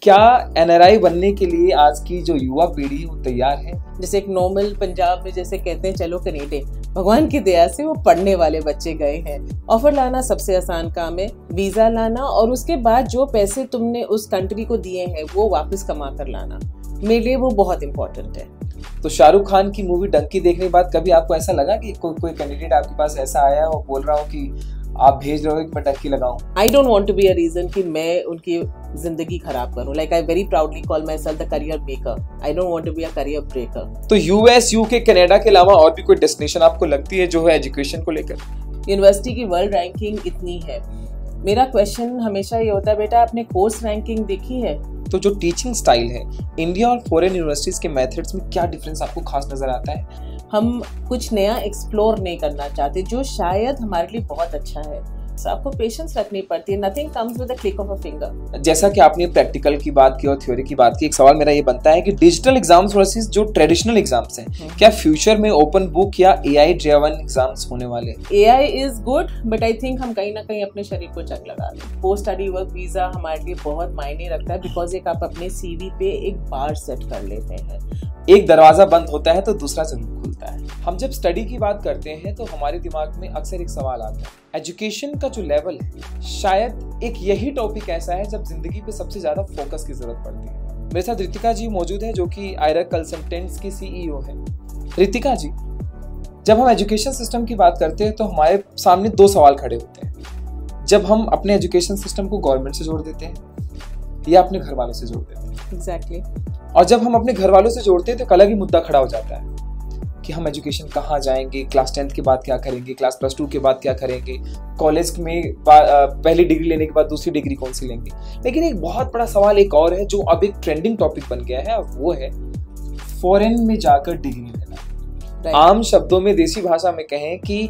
क्या एनआरआई बनने के लिए आज की जो युवा पीढ़ी है वो तैयार है? जैसे एक नॉर्मल पंजाब में जैसे कहते हैं चलो कनेडा, भगवान की दया से वो पढ़ने वाले बच्चे गए हैं। ऑफर लाना सबसे आसान काम है, वीजा लाना और उसके बाद जो पैसे तुमने उस कंट्री को दिए हैं वो वापस कमा कर लाना, मेरे लिए वो बहुत इंपॉर्टेंट है। तो शाहरुख खान की मूवी डंकी देखने के बाद कभी आपको ऐसा लगा कि कोई कैंडिडेट आपके पास ऐसा आया और बोल रहा हो कि आप भेज रहे हो कि मैं डंकी लगाऊं? I don't want to be a reason कि मैं उनकी जिंदगी खराब करूं। Like I very proudly call myself the career maker, I don't want to be a career breaker. तो यूएस, यूके, कनाडा के अलावा और भी कोई डेस्टिनेशन आपको लगती है जो है एजुकेशन को लेकर? यूनिवर्सिटी की वर्ल्ड रैंकिंग इतनी है, मेरा क्वेश्चन हमेशा ये होता है बेटा आपने कोर्स रैंकिंग देखी है? तो जो टीचिंग स्टाइल है इंडिया और फॉरेन यूनिवर्सिटीज के मेथड्स में क्या डिफरेंस आपको खास नजर आता है? हम कुछ नया एक्सप्लोर नहीं करना चाहते जो शायद हमारे लिए बहुत अच्छा है। तो आपको पेशेंस रखनी पड़ती है, nothing comes with the click of a finger. जैसा कि आपने प्रैक्टिकल की बात की और थ्योरी की बात की, एक सवाल मेरा ये बनता है कि डिजिटल एग्जाम्स वर्सेस जो ट्रेडिशनल एग्जाम्स हैं, क्या फ्यूचर में ओपन बुक या एआई ड्रिवन एग्जाम्स होने वाले? AI is good but I think हम कहीं ना कहीं अपने शरीर को जंग लगा दें। पोस्ट स्टडी वर्क वीजा हमारे लिए बहुत मायने रखता है बिकॉज एक आप अपने सीवी पे एक बार सेट कर लेते हैं। एक दरवाजा बंद होता है तो दूसरा जरूर खुलता है। हम जब स्टडी की बात करते हैं तो हमारे दिमाग में अक्सर एक सवाल आता है, एजुकेशन का जो लेवल है शायद एक यही टॉपिक ऐसा है जब जिंदगी पे सबसे ज्यादा फोकस की जरूरत पड़ती है। मेरे साथ रितिका जी मौजूद है जो कि आयरा कंसल्टेंट्स की सीईओ है। रितिका जी, जब हम एजुकेशन सिस्टम की बात करते हैं तो हमारे सामने दो सवाल खड़े होते हैं। जब हम अपने एजुकेशन सिस्टम को गवर्नमेंट से जोड़ देते हैं या अपने घर वालों से जोड़ देते हैं। एग्जैक्टली। और जब हम अपने घर वालों से जोड़ते हैं तो एक अलग ही मुद्दा खड़ा हो जाता है कि हम एजुकेशन कहाँ जाएंगे, क्लास 10th के बाद क्या करेंगे, क्लास +2 के बाद क्या करेंगे, कॉलेज में पहली डिग्री लेने के बाद दूसरी डिग्री कौन सी लेंगे। लेकिन एक बहुत बड़ा सवाल एक और है जो अब एक ट्रेंडिंग टॉपिक बन गया है, वो है फॉरेन में जाकर डिग्री लेना। आम शब्दों में देसी भाषा में कहें कि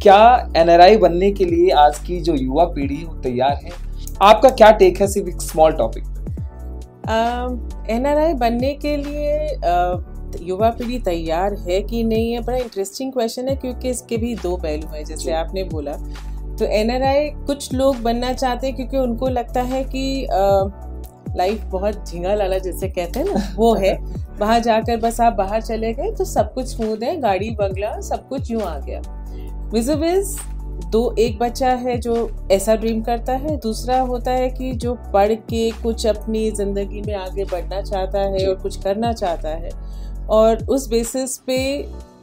क्या एनआरआई बनने के लिए आज की जो युवा पीढ़ी है वो तैयार है? आपका क्या टेक है सिर्फ एक स्मॉल टॉपिक? एनआरआई बनने के लिए युवा पीढ़ी तैयार है कि नहीं है बड़ा इंटरेस्टिंग क्वेश्चन है, क्योंकि इसके भी दो पहलू हैं जैसे आपने बोला। तो एनआरआई कुछ लोग बनना चाहते हैं क्योंकि उनको लगता है कि लाइफ बहुत झिंगा लाला जैसे कहते हैं ना, वो है वहाँ जाकर बस आप बाहर चले गए तो सब कुछ स्मूथ है, गाड़ी बंगला सब कुछ यूँ आ गया। विज़ एक बच्चा है जो ऐसा ड्रीम करता है, दूसरा होता है कि जो पढ़ के कुछ अपनी जिंदगी में आगे बढ़ना चाहता है और कुछ करना चाहता है और उस बेसिस पे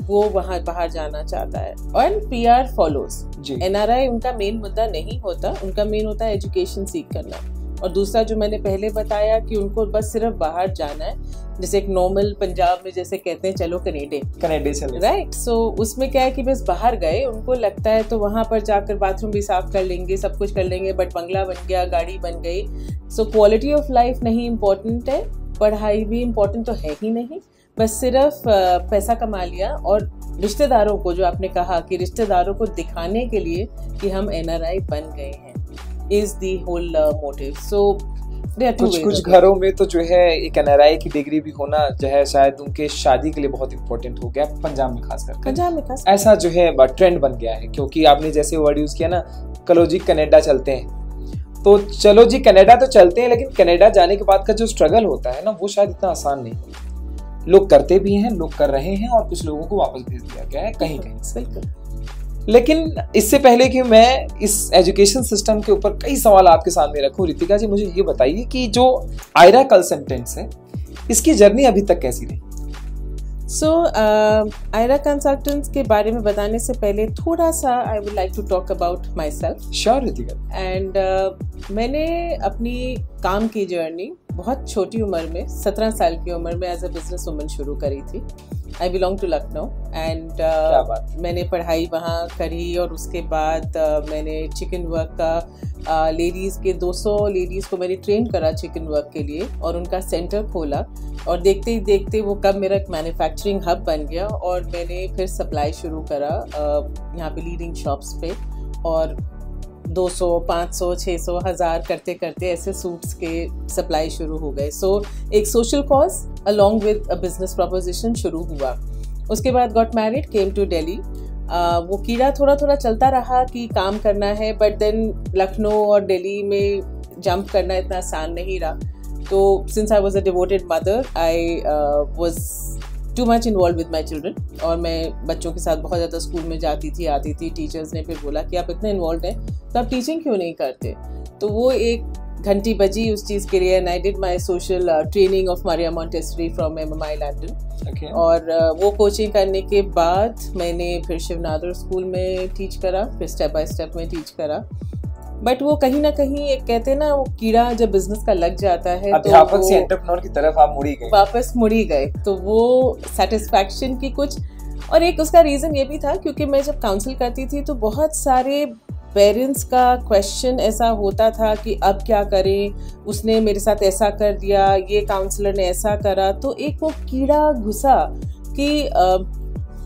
वो वहाँ बाहर जाना चाहता है। और पीआर फॉलोज। एनआरआई उनका मेन मुद्दा नहीं होता, उनका मेन होता है एजुकेशन सीख करना। और दूसरा जो मैंने पहले बताया कि उनको बस सिर्फ बाहर जाना है, जैसे एक नॉर्मल पंजाब में जैसे कहते हैं चलो कनेडा चलो, राइट। सो उसमें क्या है कि बस बाहर गए, उनको लगता है तो वहाँ पर जाकर बाथरूम भी साफ कर लेंगे, सब कुछ कर लेंगे, बट बंगला बन गया, गाड़ी बन गई। सो क्वालिटी ऑफ लाइफ नहीं इम्पोर्टेंट है, पढ़ाई भी इम्पोर्टेंट तो है ही नहीं, बस सिर्फ पैसा कमा लिया। और रिश्तेदारों को, जो आपने कहा कि रिश्तेदारों को दिखाने के लिए कि हम एनआरआई बन गए हैं, is the whole motive. So कुछ घरों में तो जो है एक एनआरआई की डिग्री भी होना जो है शायद उनके शादी के लिए बहुत इंपॉर्टेंट हो गया, पंजाब में खासकर ऐसा जो है ट्रेंड बन गया है। क्योंकि आपने जैसे वर्ड यूज किया ना, चलो जी कनाडा चलते हैं, तो चलो जी कनाडा तो चलते हैं, लेकिन कनाडा जाने के बाद का जो स्ट्रगल होता है ना, वो शायद इतना आसान नहीं होता। लोग करते भी हैं, लोग कर रहे हैं और कुछ लोगों को वापस भेज दिया गया है कहीं कहीं। लेकिन इससे पहले कि मैं इस एजुकेशन सिस्टम के ऊपर कई सवाल आपके सामने रखूं, रितिका जी मुझे ये बताइए कि जो आयरा कंसल्टेंट्स है इसकी जर्नी अभी तक कैसी रही? आयरा कंसल्टेंट्स के बारे में बताने से पहले थोड़ा सा I would like to talk about myself. Sure Ritika. And मैंने अपनी काम की जर्नी बहुत छोटी उम्र में, 17 साल की उम्र में एज अ बिजनेस वुमन शुरू करी थी। I belong to Lucknow and मैंने पढ़ाई वहाँ करी और उसके बाद मैंने चिकन वर्क का लेडीज़ के 200 लेडीज़ को मैंने ट्रेन करा चिकन वर्क के लिए और उनका सेंटर खोला। और देखते ही देखते वो कब मेरा एक मैन्युफैक्चरिंग हब बन गया और मैंने फिर सप्लाई शुरू करा यहाँ पे लीडिंग शॉप्स पे, और 200, 500, 600, 1000 करते करते ऐसे सूट्स के सप्लाई शुरू हो गए। सो एक social cause along with a business proposition शुरू हुआ। उसके बाद got married, came to Delhi. वो कीड़ा थोड़ा थोड़ा चलता रहा कि काम करना है, बट देन लखनऊ और दिल्ली में जंप करना इतना आसान नहीं रहा। तो since I was a devoted mother, I was too much involve with my children, और मैं बच्चों के साथ बहुत ज़्यादा स्कूल में जाती थी, आती थी। टीचर्स ने फिर बोला कि आप इतने इन्वॉल्व हैं तो आप टीचिंग क्यों नहीं करते। तो वो एक घंटी बजी उस चीज़ के लिए, and I did my social training of Maria Montessori from MMI London. और वो कोचिंग करने के बाद मैंने फिर शिवनादर स्कूल में टीच करा, फिर स्टेप बाय स्टेप में टीच करा। बट वो कहीं ना कहीं एक कहते हैं ना, वो कीड़ा जब बिजनेस का लग जाता है अध्यापक से एंटरप्रेन्योर की तरफ आप वापस मुड़ी गए, तो वो सेटिस्फैक्शन की कुछ, और एक उसका रीज़न ये भी था क्योंकि मैं जब काउंसिल करती थी तो बहुत सारे पेरेंट्स का क्वेश्चन ऐसा होता था कि अब क्या करें, उसने मेरे साथ ऐसा कर दिया, ये काउंसलर ने ऐसा करा। तो एक वो कीड़ा घुसा कि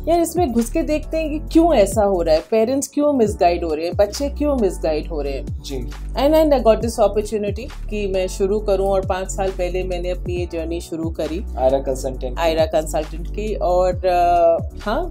यार इसमें घुस के देखते हैं कि क्यों ऐसा हो रहा है, पेरेंट्स क्यों मिसगाइड हो रहे हैं, बच्चे क्यों मिसगाइड हो रहे हैं जी। And I got this opportunity कि मैं शुरू करूं, और 5 साल पहले मैंने अपनी ये जर्नी शुरू करी आयरा कंसल्टेंट की। और हाँ,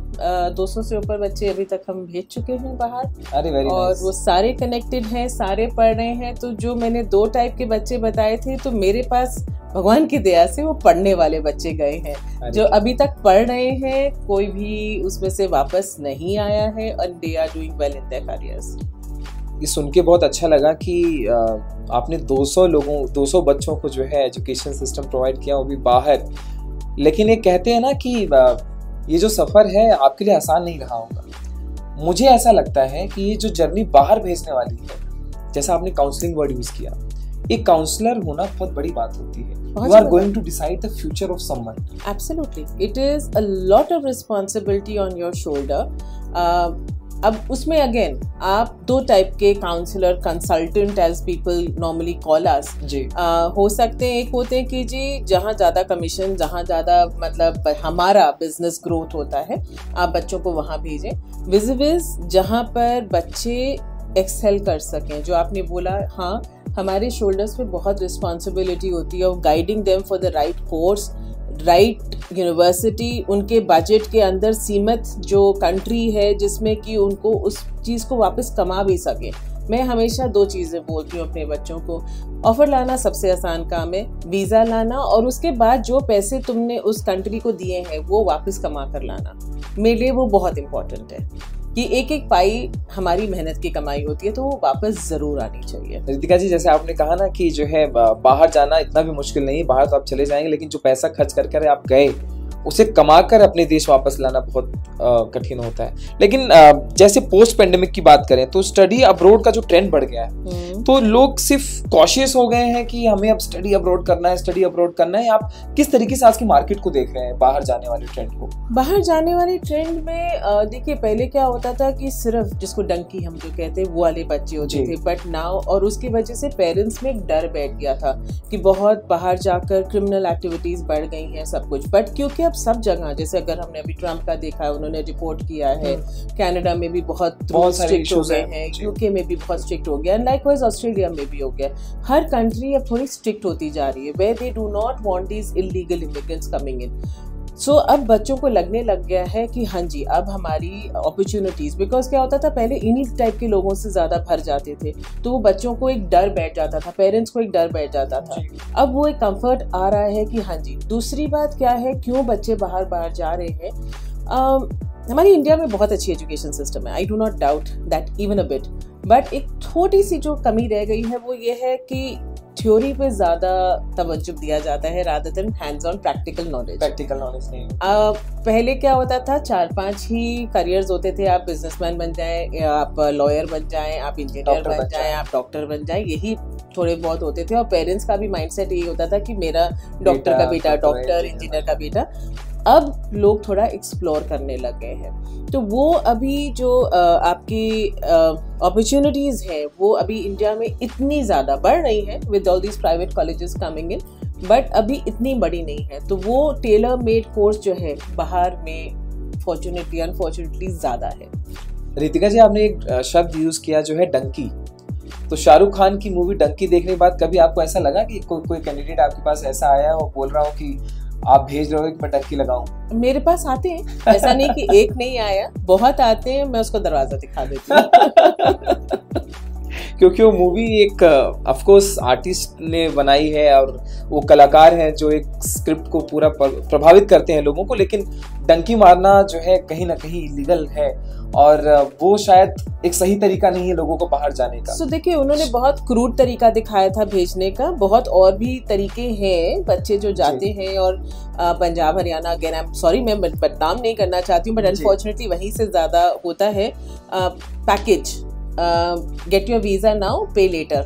200 से ऊपर बच्चे अभी तक हम भेज चुके हैं बाहर, और वो सारे कनेक्टेड हैं, सारे पढ़ रहे हैं। तो जो मैंने 2 टाइप के बच्चे बताए थे, तो मेरे पास भगवान की दया से वो पढ़ने वाले बच्चे गए हैं, जो अभी तक पढ़ रहे हैं, कोई भी उसमें से वापस नहीं आया है, और they are doing well in their careers. ये सुन के बहुत अच्छा लगा कि आपने 200 बच्चों को जो है एजुकेशन सिस्टम प्रोवाइड किया, वो भी बाहर। लेकिन ये कहते हैं ना कि ये जो सफ़र है आपके लिए आसान नहीं रहा होगा। मुझे ऐसा लगता है कि ये जो जर्नी बाहर भेजने वाली है, जैसा आपने काउंसलिंग वर्ड यूज़ किया, एक काउंसलर होना बहुत बड़ी बात होती है। You are going to decide the future of someone. Absolutely, it is a lot of responsibility on your shoulder. अब उसमें अगेन आप 2 टाइप के counsellor, consultant as people normally call us हो सकते हैं। एक होते हैं कि जी जहाँ ज़्यादा कमीशन, जहाँ ज़्यादा मतलब हमारा बिजनेस ग्रोथ होता है, आप बच्चों को वहाँ भेजें। विजिविज जहाँ पर बच्चे एक्सेल कर सकें, जो आपने बोला, हाँ हमारे शोल्डर्स पे बहुत रिस्पॉन्सिबिलिटी होती है of guiding them for the right course, right university, उनके बजट के अंदर सीमित जो कंट्री है जिसमें कि उनको उस चीज़ को वापस कमा भी सके। मैं हमेशा 2 चीज़ें बोलती हूँ अपने बच्चों को, ऑफ़र लाना सबसे आसान काम है, वीज़ा लाना, और उसके बाद जो पैसे तुमने उस कंट्री को दिए हैं वो वापस कमा कर लाना। मेरे लिए वो बहुत इम्पोर्टेंट है कि एक एक पाई हमारी मेहनत की कमाई होती है, तो वो वापस जरूर आनी चाहिए। रितिका जी, जैसे आपने कहा ना कि जो है बाहर जाना इतना भी मुश्किल नहीं है, बाहर तो आप चले जाएंगे, लेकिन जो पैसा खर्च करके आप गए उसे कमाकर अपने देश वापस लाना बहुत कठिन होता है। लेकिन जैसे पोस्ट पेंडेमिक की बात करें तो स्टडी अब्रोड का जो ट्रेंड बढ़ गया है, तो लोग सिर्फ कॉशियस हो गए हैं कि हमें अब स्टडी अब्रोड करना है। आप किस तरीके से आज की मार्केट को देख रहे हैं, बाहर जाने वाले ट्रेंड को? बाहर जाने वाले ट्रेंड में देखिए, पहले क्या होता था कि सिर्फ जिसको डंकी हम जो कहते हैं वो वाले बच्चे होते थे, बट नाउ, और उसकी वजह से पेरेंट्स में एक डर बैठ गया था कि बहुत बाहर जाकर क्रिमिनल एक्टिविटीज बढ़ गई हैं, सब कुछ। बट क्योंकि सब जगह, जैसे अगर हमने अभी ट्रम्प का देखा है, उन्होंने रिपोर्ट किया है, कनाडा में भी बहुत स्ट्रिक्ट हो गए हैं, यूके में भी बहुत स्ट्रिक्ट हो गया, लाइकवाइज ऑस्ट्रेलिया में भी हो गया। हर कंट्री अब थोड़ी स्ट्रिक्ट होती जा रही है, where they do not want these illegal immigrants coming in. So अब बच्चों को लगने लग गया है कि हाँ जी, अब हमारी अपॉर्चुनिटीज, बिकॉज क्या होता था पहले इन्हीं टाइप के लोगों से ज्यादा भर जाते थे, तो वो बच्चों को एक डर बैठ जाता था, पेरेंट्स को एक डर बैठ जाता था। अब वो एक कंफर्ट आ रहा है कि हाँ जी। दूसरी बात क्या है, क्यों बच्चे बाहर जा रहे हैं? हमारी इंडिया में बहुत अच्छी एजुकेशन सिस्टम है, I do not doubt that even a bit, but एक थोड़ी सी जो कमी रह गई है वो ये है कि थ्योरी पे ज्यादा तवज्जो दिया जाता है rather than hands on practical knowledge नहीं। पहले क्या होता था, 4-5 ही करियर्स होते थे, आप बिजनेसमैन बन जाएं, आप लॉयर बन जाएं, आप इंजीनियर बन जाएं, आप डॉक्टर बन जाएं, यही थोड़े बहुत होते थे। और पेरेंट्स का भी माइंडसेट यही होता था कि मेरा डॉक्टर का बेटा, डॉक्टर इंजीनियर का बेटा। अब लोग थोड़ा एक्सप्लोर करने लग गए हैं, तो वो अभी जो आपकी अपॉर्चुनिटीज हैं वो अभी इंडिया में इतनी ज़्यादा बढ़ रही हैं with all these private colleges coming in, but अभी इतनी बड़ी नहीं है। तो वो टेलर मेड कोर्स जो है बाहर में फॉर्चुनेटली अनफॉर्चुनेटली ज़्यादा है। रितिका जी, आपने एक शब्द यूज़ किया जो है डंकी। तो शाहरुख खान की मूवी डंकी देखने के बाद कभी आपको ऐसा लगा कि कोई कैंडिडेट आपके पास ऐसा आया और बोल रहा हो कि आप भेज रहे हो कि मैं डंकी लगाऊं? मेरे पास आते हैं, ऐसा नहीं कि एक नहीं आया, बहुत आते हैं, मैं उसको दरवाजा दिखा देती हूँ। क्योंकि वो मूवी एक ऑफ कोर्स आर्टिस्ट ने बनाई है और वो कलाकार हैं जो एक स्क्रिप्ट को पूरा प्रभावित करते हैं लोगों को, लेकिन डंकी मारना जो है कहीं ना कहीं इलीगल है और वो शायद एक सही तरीका नहीं है लोगों को बाहर जाने का। तो देखिए उन्होंने बहुत क्रूड तरीका दिखाया था भेजने का, बहुत और भी तरीके हैं बच्चे जो जाते हैं और Punjab Haryana, again I am sorry मैं बदनाम नहीं करना चाहती हूँ, बट अनफॉर्चुनेटली वहीं से ज्यादा होता है। Package get your visa now पे लेटर,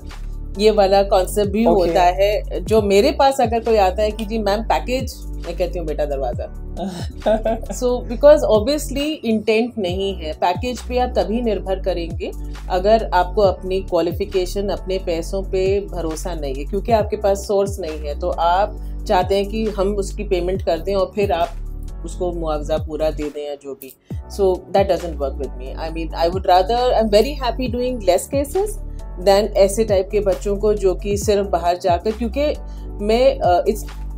ये वाला कॉन्सेप्ट भी होता है। जो मेरे पास अगर कोई आता है कि जी मैम पैकेज, मैं कहती हूँ बेटा दरवाजा। सो बिकॉज ऑब्वियसली इंटेंट नहीं है। पैकेज पे आप तभी निर्भर करेंगे अगर आपको अपनी क्वालिफिकेशन, अपने पैसों पे भरोसा नहीं है, क्योंकि आपके पास सोर्स नहीं है। तो आप चाहते हैं कि हम उसकी पेमेंट कर दें और फिर आप उसको मुआवजा पूरा दे दें या जो भी। So that doesn't work with me. I mean I would rather, I am very happy doing less cases than ऐसे टाइप के बच्चों को जो कि सिर्फ बाहर जाकर, क्योंकि मैं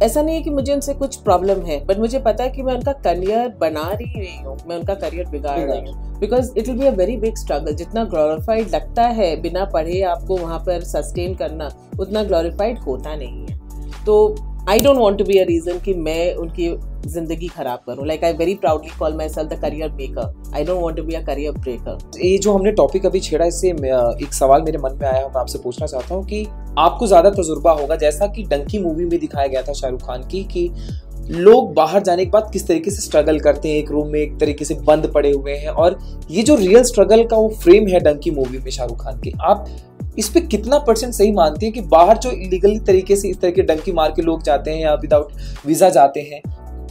ऐसा नहीं है कि मुझे उनसे कुछ प्रॉब्लम है, बट मुझे पता है कि मैं उनका करियर बना रही हूँ, मैं उनका करियर बिगाड़ रही हूँ। Because it will be a very big struggle. जितना ग्लोरीफाइड लगता है बिना पढ़े आपको वहाँ पर सस्टेन करना, उतना ग्लोरीफाइड होता नहीं है। तो I don't want to be a reason कि मैं उनकी जिंदगी खराब करूं। Like I very proudly call myself the career maker, I don't want to be a career breaker. ये जो हमने टॉपिक अभी छेड़ा, इससे एक सवाल मेरे मन में आया, मैं आपसे पूछना चाहता हूँ कि आपको ज्यादा तजुर्बा होगा, जैसा कि डंकी मूवी में दिखाया गया था शाहरुख खान की, कि लोग बाहर जाने के बाद किस तरीके से स्ट्रगल करते हैं, एक रूम में एक तरीके से बंद पड़े हुए हैं, और ये जो रियल स्ट्रगल का वो फ्रेम है डंकी मूवी में शाहरुख खान की, आप इस पे कितना % सही मानती है कि बाहर जो इलीगली तरीके से इस तरह के डंकी मार के लोग जाते हैं या विदाउट वीजा जाते हैं,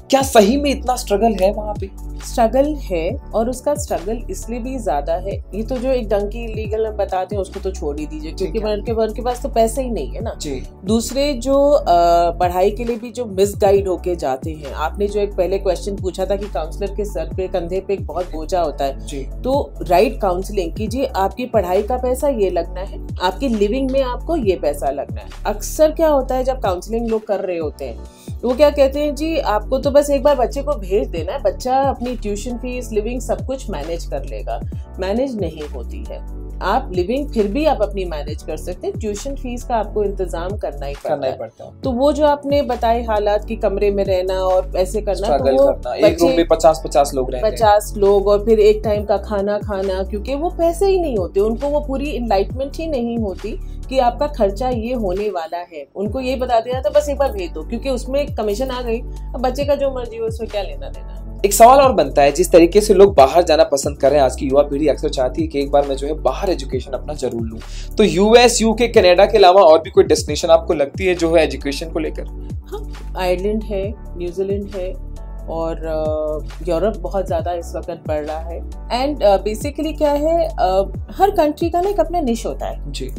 क्या सही में इतना स्ट्रगल है वहां पे? स्ट्रगल है, और उसका स्ट्रगल इसलिए भी ज्यादा है। ये तो जो एक डंकी इलीगल बताते हैं उसको तो छोड़ ही दीजिए, क्योंकि उनके पास तो पैसे ही नहीं है ना। दूसरे जो पढ़ाई के लिए भी जो मिसगाइड होके जाते हैं, आपने जो एक पहले क्वेश्चन पूछा था कि काउंसलर के सर पे, कंधे पे एक बहुत बोझा होता है, तो राइट काउंसलिंग कीजिए। आपकी पढ़ाई का पैसा ये लगना है, आपकी लिविंग में आपको ये पैसा लगना है। अक्सर क्या होता है जब काउंसलिंग लोग कर रहे होते हैं, वो क्या कहते हैं, जी आपको तो बस एक बार बच्चे को भेज देना है, बच्चा अपनी ट्यूशन फीस, लिविंग सब कुछ मैनेज कर लेगा। मैनेज नहीं होती है। आप लिविंग फिर भी आप अपनी मैनेज कर सकते हैं, ट्यूशन फीस का आपको इंतजाम करना ही पड़ता है। तो वो जो आपने बताए हालात की कमरे में रहना और ऐसे करना, तो वो एक रूम में 50 लोग रहते हैं, 50 लोग, और फिर एक टाइम का खाना खाना, क्योंकि वो पैसे ही नहीं होते, उनको वो पूरी इनलाइटमेंट ही नहीं होती कि आपका खर्चा ये होने वाला है। उनको ये बता दिया था बस एक बार भेज दो, क्योंकि उसमें कमीशन आ गई, अब बच्चे का जो मर्जी हो उसमें क्या लेना देना है। एक सवाल और बनता है, जिस तरीके से लोग बाहर जाना पसंद कर रहे हैं, आज की युवा पीढ़ी अक्सर चाहती है कि एक बार मैं जो है बाहर एजुकेशन अपना जरूर लूं, तो यूएस, यूके, कनाडा के अलावा और भी कोई डेस्टिनेशन आपको लगती है जो है एजुकेशन को लेकर? हाँ, आयरलैंड है, न्यूजीलैंड है, और यूरोप बहुत ज़्यादा इस वक्त बढ़ रहा है। एंड बेसिकली क्या है, हर कंट्री का ना एक अपना निश होता है जी।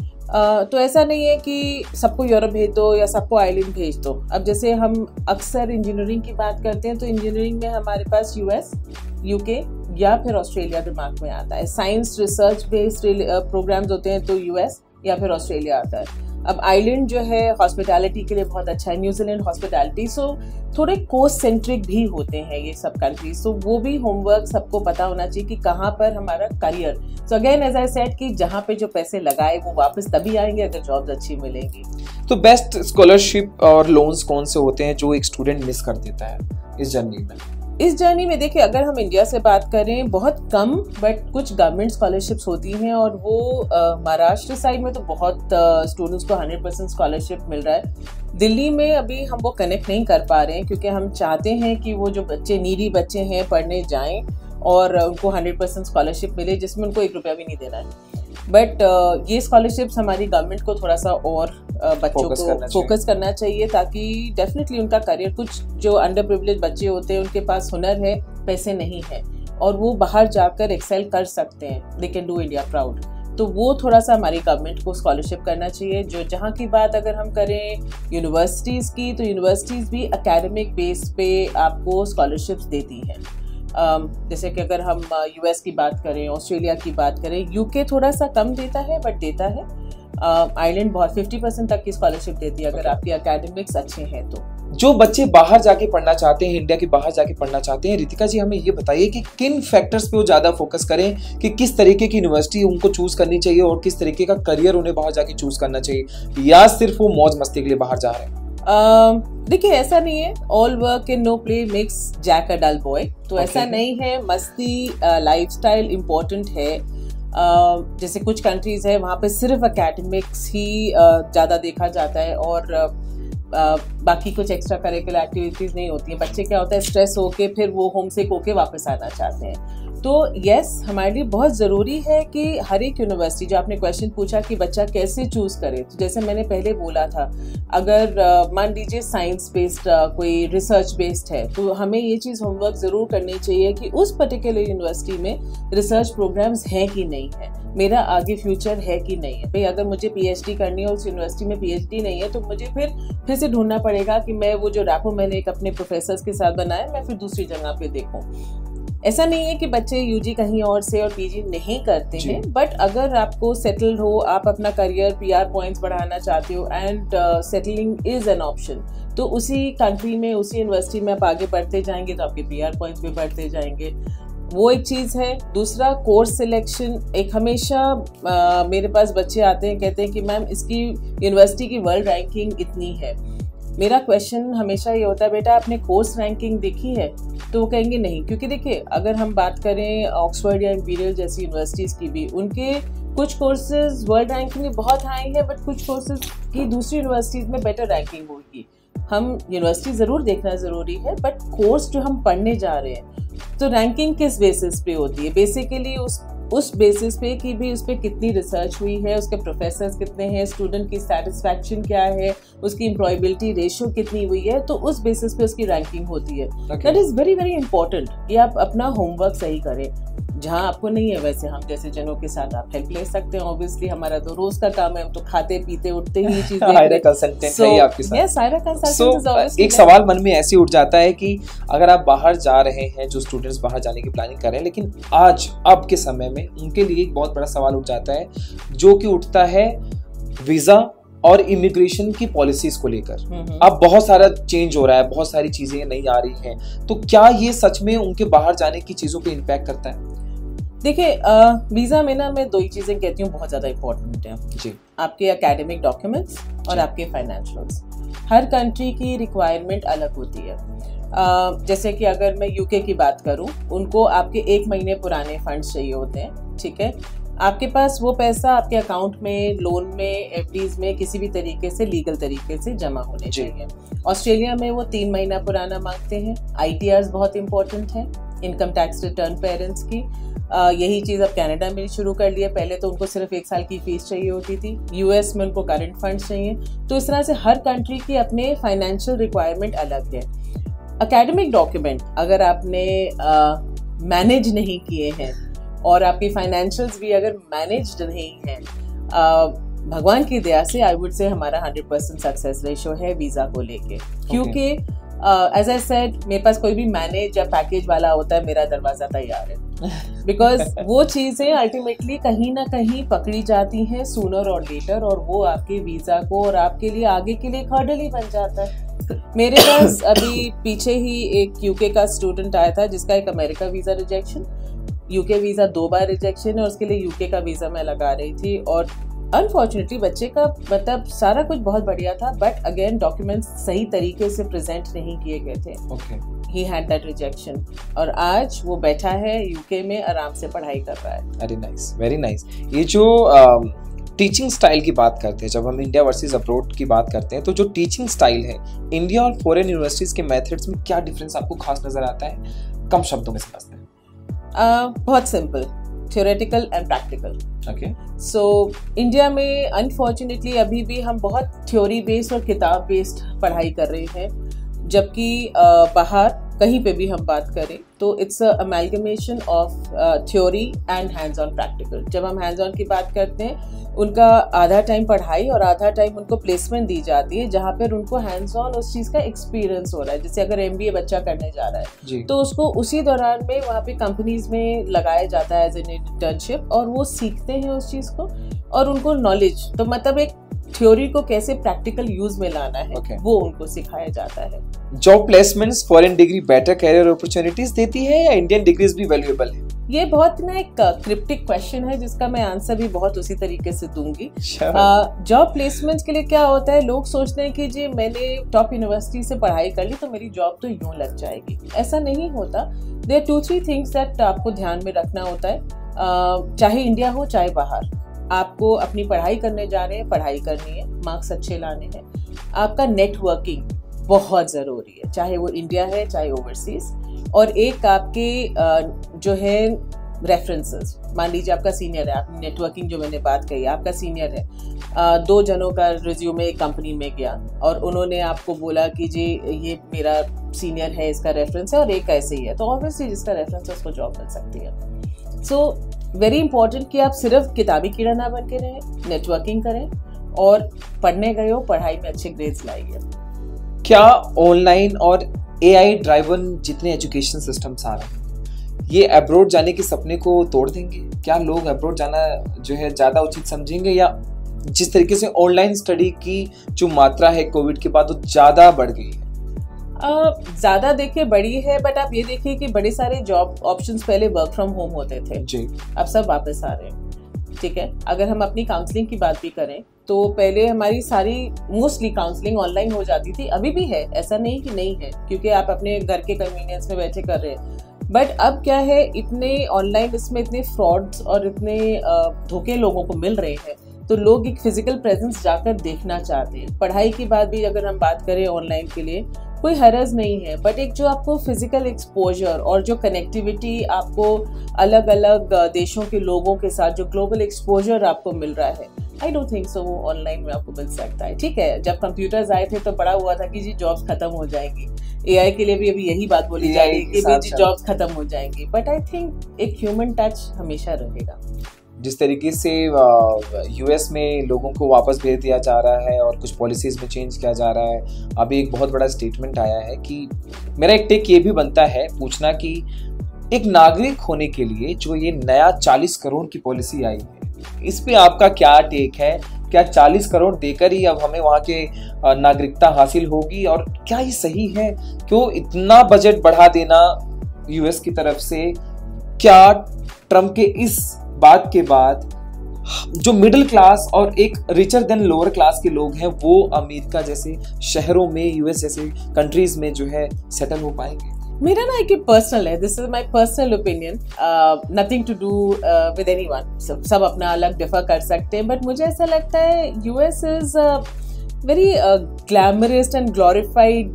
तो ऐसा नहीं है कि सबको यूरोप भेज दो या सबको आइलैंड भेज दो। अब जैसे हम अक्सर इंजीनियरिंग की बात करते हैं, तो इंजीनियरिंग में हमारे पास यूएस, यूके या फिर ऑस्ट्रेलिया दिमाग में आता है। साइंस रिसर्च बेस्ड प्रोग्राम्स होते हैं तो यूएस या फिर ऑस्ट्रेलिया आता है। अब आइलैंड जो है हॉस्पिटैलिटी के लिए बहुत अच्छा है, न्यूजीलैंड हॉस्पिटैलिटी, सो थोड़े कोस्ट सेंट्रिक भी होते हैं ये सब कंट्रीज। सो वो भी होमवर्क सबको पता होना चाहिए कि कहाँ पर हमारा career. So again as I said कि जहाँ पे जो पैसे लगाए वो वापस तभी आएंगे अगर जॉब्स अच्छी मिलेंगी। तो बेस्ट स्कॉलरशिप और लोन्स कौन से होते हैं जो एक स्टूडेंट मिस कर देता है इस जर्नी में? इस जर्नी में देखिए, अगर हम इंडिया से बात करें बहुत कम, बट कुछ गवर्नमेंट स्कॉलरशिप्स होती हैं, और वो महाराष्ट्र साइड में तो बहुत स्टूडेंट्स को 100% स्कॉलरशिप मिल रहा है। दिल्ली में अभी हम वो कनेक्ट नहीं कर पा रहे हैं, क्योंकि हम चाहते हैं कि वो जो बच्चे नीडी बच्चे हैं पढ़ने जाएं और उनको 100% स्कॉलरशिप मिले, जिसमें उनको 1 रुपया भी नहीं देना है। बट ये स्कॉलरशिप्स हमारी गवर्नमेंट को थोड़ा सा और बच्चों को फोकस करना चाहिए, ताकि डेफिनेटली उनका करियर, कुछ जो अंडर प्रिविलेज बच्चे होते हैं उनके पास हुनर है, पैसे नहीं है, और वो बाहर जाकर एक्सेल कर सकते हैं, they can do India proud. तो वो थोड़ा सा हमारी गवर्नमेंट को स्कॉलरशिप करना चाहिए। जो जहाँ की बात अगर हम करें यूनिवर्सिटीज़ की, तो यूनिवर्सिटीज़ भी एकेडमिक बेस पे आपको स्कॉलरशिप्स देती हैं। जैसे कि अगर हम यूएस की बात करें, ऑस्ट्रेलिया की बात करें, यूके थोड़ा सा कम देता है बट देता है। आइलैंड बहुत 50% तक की स्कॉलरशिप देती है अगर आपके एकेडमिक्स अच्छे हैं तो। जो बच्चे बाहर जाके पढ़ना चाहते हैं, इंडिया के बाहर जाके पढ़ना चाहते हैं, रितिका जी हमें ये बताइए कि किन फैक्टर्स पे वो ज़्यादा फोकस करें कि किस तरीके की यूनिवर्सिटी उनको चूज करनी चाहिए और किस तरीके का करियर उन्हें बाहर जाके चूज करना चाहिए, या सिर्फ वो मौज मस्ती के लिए बाहर जा रहे हैं? देखिए, ऐसा नहीं है all work and no play makes Jack a dull boy, तो ऐसा नहीं है। मस्ती, लाइफस्टाइल इम्पोर्टेंट है। जैसे कुछ कंट्रीज है वहाँ पे सिर्फ एकेडमिक्स ही ज़्यादा देखा जाता है और बाकी कुछ एक्स्ट्रा करिकुलर एक्टिविटीज़ नहीं होती हैं। बच्चे क्या होता है, स्ट्रेस होके फिर वो होम सिक होके वापस आना चाहते हैं। तो यस, हमारे लिए बहुत ज़रूरी है कि हर एक यूनिवर्सिटी, जो आपने क्वेश्चन पूछा कि बच्चा कैसे चूज़ करे, तो जैसे मैंने पहले बोला था, अगर मान लीजिए साइंस बेस्ड कोई रिसर्च बेस्ड है, तो हमें ये चीज़ होमवर्क ज़रूर करनी चाहिए कि उस पर्टिकुलर यूनिवर्सिटी में रिसर्च प्रोग्राम्स हैं कि नहीं है, मेरा आगे फ्यूचर है कि नहीं है। भाई अगर मुझे पीएचडी करनी है, उस यूनिवर्सिटी में पीएचडी नहीं है, तो मुझे फिर से ढूंढना पड़ेगा कि मैं वो जो रैपो मैंने एक अपने प्रोफेसर्स के साथ बनाया, मैं फिर दूसरी जगह पे देखूं। ऐसा नहीं है कि बच्चे यूजी कहीं और से और पीजी नहीं करते हैं, बट अगर आपको सेटल्ड हो, आप अपना करियर पीआर पॉइंट्स बढ़ाना चाहते हो and settling is an option, तो उसी कंट्री में, उसी यूनिवर्सिटी में आप आगे बढ़ते जाएंगे तो आपके पीआर पॉइंट्स भी बढ़ते जाएंगे। वो एक चीज़ है। दूसरा, कोर्स सिलेक्शन। एक हमेशा मेरे पास बच्चे आते हैं, कहते हैं कि मैम इसकी यूनिवर्सिटी की वर्ल्ड रैंकिंग इतनी है। मेरा क्वेश्चन हमेशा ये होता है, बेटा आपने कोर्स रैंकिंग देखी है? तो वो कहेंगे नहीं, क्योंकि देखिए अगर हम बात करें ऑक्सफोर्ड या इम्पीरियल जैसी यूनिवर्सिटीज़ की भी, उनके कुछ कोर्सेज वर्ल्ड रैंकिंग में बहुत हाई है, बट कुछ कोर्सेज की दूसरी यूनिवर्सिटीज़ में बेटर रैंकिंग होगी। हम यूनिवर्सिटी ज़रूर देखना ज़रूरी है, बट कोर्स जो हम पढ़ने जा रहे हैं, तो रैंकिंग किस बेसिस पे होती है? बेसिकली उस बेसिस पे कि भी उस पर कितनी रिसर्च हुई है, उसके प्रोफेसर्स कितने हैं, स्टूडेंट की सेटिस्फैक्शन क्या है, उसकी एम्प्लॉयबिलिटी रेशियो कितनी हुई है, तो उस बेसिस पे उसकी रैंकिंग होती है। That is very very important कि आप अपना होमवर्क सही करें। जहाँ आपको नहीं है, वैसे हम जैसे जनों के साथ आप हेल्प ले सकते हैं। ऑब्वियसली हमारा तो रोज का काम है, हम तो खाते पीते उठते ही चीजें एक सवाल मन में ऐसे उठ जाता है कि अगर आप बाहर जा रहे हैं, जो स्टूडेंट्स बाहर जाने की प्लानिंग कर रहे हैं, लेकिन अब के समय में उनके लिए एक बहुत बड़ा सवाल उठ जाता है, जो कि उठता है वीजा और इमिग्रेशन की पॉलिसीज को लेकर। अब बहुत सारा चेंज हो रहा है, बहुत सारी चीजें नहीं आ रही हैं, तो क्या ये सच में उनके बाहर जाने की चीजों पे इम्पैक्ट करता है? देखिए, वीज़ा में ना मैं दो ही चीज़ें कहती हूँ बहुत ज़्यादा इम्पोर्टेंट है जी। आपके एकेडमिक डॉक्यूमेंट्स और आपके फाइनेंशियल्स। हर कंट्री की रिक्वायरमेंट अलग होती है। जैसे कि अगर मैं यूके की बात करूँ, उनको आपके 1 महीने पुराने फंड्स चाहिए होते हैं, ठीक है। आपके पास वो पैसा आपके अकाउंट में, लोन में, एफडीज में किसी भी तरीके से लीगल तरीके से जमा होने चाहिए। ऑस्ट्रेलिया में वो 3 महीना पुराना मांगते हैं। ITRs बहुत इंपॉर्टेंट है, इनकम टैक्स रिटर्न पेरेंट्स की। यही चीज़ अब कनाडा में शुरू कर लिया। पहले तो उनको सिर्फ 1 साल की फीस चाहिए होती थी। US में उनको करंट फंड्स चाहिए। तो इस तरह से हर कंट्री की अपने फाइनेंशियल रिक्वायरमेंट अलग है। एकेडमिक डॉक्यूमेंट अगर आपने मैनेज नहीं किए हैं और आपकी फाइनेंशियल्स भी अगर मैनेज्ड नहीं है, भगवान की दया से आई वुड से हमारा 100% सक्सेस रेशियो है वीज़ा को लेके। क्योंकि एज आई सेड, मेरे पास कोई भी मैनेज या पैकेज वाला होता है, मेरा दरवाज़ा तैयार है। बिकॉज वो चीज़ें अल्टीमेटली कहीं ना कहीं पकड़ी जाती हैं सूनर और लेटर, और वो आपके वीज़ा को और आपके लिए आगे के लिए एक हर्डल ही बन जाता है। मेरे पास अभी पीछे ही एक यूके का स्टूडेंट आया था जिसका एक America visa rejection, UK visa 2 बार रिजेक्शन है, और उसके लिए यूके का वीज़ा मैं लगा रही थी। और अनफॉर्चुनेटली बच्चे का मतलब सारा कुछ बहुत बढ़िया था, बट अगेन डॉक्यूमेंट्स सही तरीके से प्रेजेंट नहीं किए गए थे। ही हैड दैट रिजेक्शन, और आज वो बैठा है यूके में, आराम से पढ़ाई कर रहा है। Very nice, very nice. ये जो टीचिंग स्टाइल की बात करते हैं, जब हम इंडिया वर्सेस अब्रॉड की बात करते हैं, तो जो टीचिंग स्टाइल है इंडिया और फॉरेन यूनिवर्सिटीज के मेथड्स में क्या डिफरेंस आपको खास नजर आता है? कम शब्दों में समझते हैं। बहुत simple, theoretical and practical. Okay. So India में अनफॉर्चुनेटली अभी भी हम बहुत थ्योरी बेस्ड और किताब बेस्ड पढ़ाई कर रहे हैं, जबकि बाहर कहीं पे भी हम बात करें तो it's a amalgamation of theory and hands on practical. जब हम हैंड्स ऑन की बात करते हैं, उनका आधा टाइम पढ़ाई और आधा टाइम उनको प्लेसमेंट दी जाती है, जहाँ पर उनको हैंड्स ऑन उस चीज़ का एक्सपीरियंस हो रहा है। जैसे अगर MBA बच्चा करने जा रहा है तो उसको उसी दौरान में वहाँ पे कंपनीज में लगाया जाता है एज एन इंटर्नशिप, और वो सीखते हैं उस चीज़ को और उनको नॉलेज, तो मतलब एक थ्योरी को कैसे प्रैक्टिकल यूज में लाना है, वो उनको सिखाया जाता है। Job placements foreign degree better career opportunities देती है या इंडियन डिग्रीज भी वैल्यूएबल है? ये बहुत ना एक क्रिप्टिक क्वेश्चन है जिसका मैं आंसर भी बहुत उसी तरीके से दूंगी। जॉब प्लेसमेंट्स के लिए क्या होता है, लोग सोचते हैं कि जी मैंने टॉप यूनिवर्सिटी से पढ़ाई कर ली तो मेरी जॉब तो यूं लग जाएगी। ऐसा नहीं होता। देयर 2-3 थिंग्स दैट आपको ध्यान में रखना होता है, चाहे इंडिया हो चाहे बाहर। आपको अपनी पढ़ाई करने जा रहे हैं, पढ़ाई करनी है, मार्क्स अच्छे लाने हैं। आपका नेटवर्किंग बहुत ज़रूरी है, चाहे वो इंडिया है चाहे ओवरसीज। और एक आपके जो है रेफरेंसेस, मान लीजिए आपका सीनियर है, आप नेटवर्किंग जो मैंने बात कही, आपका सीनियर है, 2 जनों का रिज्यूमे एक कंपनी में गया और उन्होंने आपको बोला कि जी ये मेरा सीनियर है, इसका रेफरेंस है और एक ऐसे ही है, तो ऑब्वियसली जिसका रेफरेंस है उसको जॉब मिल सकती है। सो वेरी इंपॉर्टेंट कि आप सिर्फ किताबी कीड़ा ना बन के रहें, नेटवर्किंग करें और पढ़ने गए हो, पढ़ाई में अच्छे ग्रेड्स लाइए। क्या ऑनलाइन और AI ड्राइवन जितने एजुकेशन सिस्टम्स आ रहे हैं ये अब्रॉड जाने के सपने को तोड़ देंगे? क्या लोग अब्रॉड जाना जो है ज़्यादा उचित समझेंगे, या जिस तरीके से ऑनलाइन स्टडी की जो मात्रा है कोविड के बाद वो ज़्यादा बढ़ गई है? ज़्यादा देखिए बड़ी है, बट आप ये देखिए कि बड़े सारे जॉब ऑप्शंस पहले वर्क फ्रॉम होम होते थे जी, अब सब वापस आ रहे हैं। ठीक है, अगर हम अपनी काउंसलिंग की बात भी करें तो पहले हमारी सारी मोस्टली काउंसलिंग ऑनलाइन हो जाती थी, अभी भी है, ऐसा नहीं कि नहीं है, क्योंकि आप अपने घर के कन्वीनियंस में बैठे कर रहे हैं। बट अब क्या है, इतने ऑनलाइन इसमें इतने फ्रॉड्स और इतने धोखे लोगों को मिल रहे हैं, तो लोग एक फिजिकल प्रेजेंस जाकर देखना चाहते हैं। पढ़ाई की बात भी अगर हम बात करें ऑनलाइन के लिए कोई हरज नहीं है, बट एक जो आपको फिजिकल एक्सपोजर और जो कनेक्टिविटी आपको अलग अलग देशों के लोगों के साथ जो ग्लोबल एक्सपोजर आपको मिल रहा है, आई डोंट थिंक सो वो ऑनलाइन में आपको मिल सकता है। ठीक है, जब कंप्यूटर्स आए थे तो बड़ा हुआ था कि जी जॉब्स खत्म हो जाएंगी, AI के लिए भी अभी यही बात बोली जा रही है कि जी जॉब्स खत्म हो जाएंगी, बट आई थिंक एक ह्यूमन टच हमेशा रहेगा। जिस तरीके से US में लोगों को वापस भेज दिया जा रहा है और कुछ पॉलिसीज में चेंज किया जा रहा है, अभी एक बहुत बड़ा स्टेटमेंट आया है कि मेरा एक टेक ये भी बनता है पूछना कि एक नागरिक होने के लिए जो ये नया 40 करोड़ की पॉलिसी आई है, इस पे आपका क्या टेक है? क्या 40 करोड़ देकर ही अब हमें वहाँ के नागरिकता हासिल होगी, और क्या ये सही है? क्यों इतना बजट बढ़ा देना US की तरफ से? क्या ट्रम्प के इस बात के बाद जो मिडिल क्लास और एक रिचर देन लोअर क्लास के लोग हैं वो अमेरिका जैसे शहरों में, US जैसे कंट्रीज में जो है सेटल हो पाएंगे? मेरा ना एक पर्सनल है, this is my personal opinion, nothing to do with anyone, सब अपना अलग डिफर कर सकते हैं, बट मुझे ऐसा लगता है US is very glamorous and glorified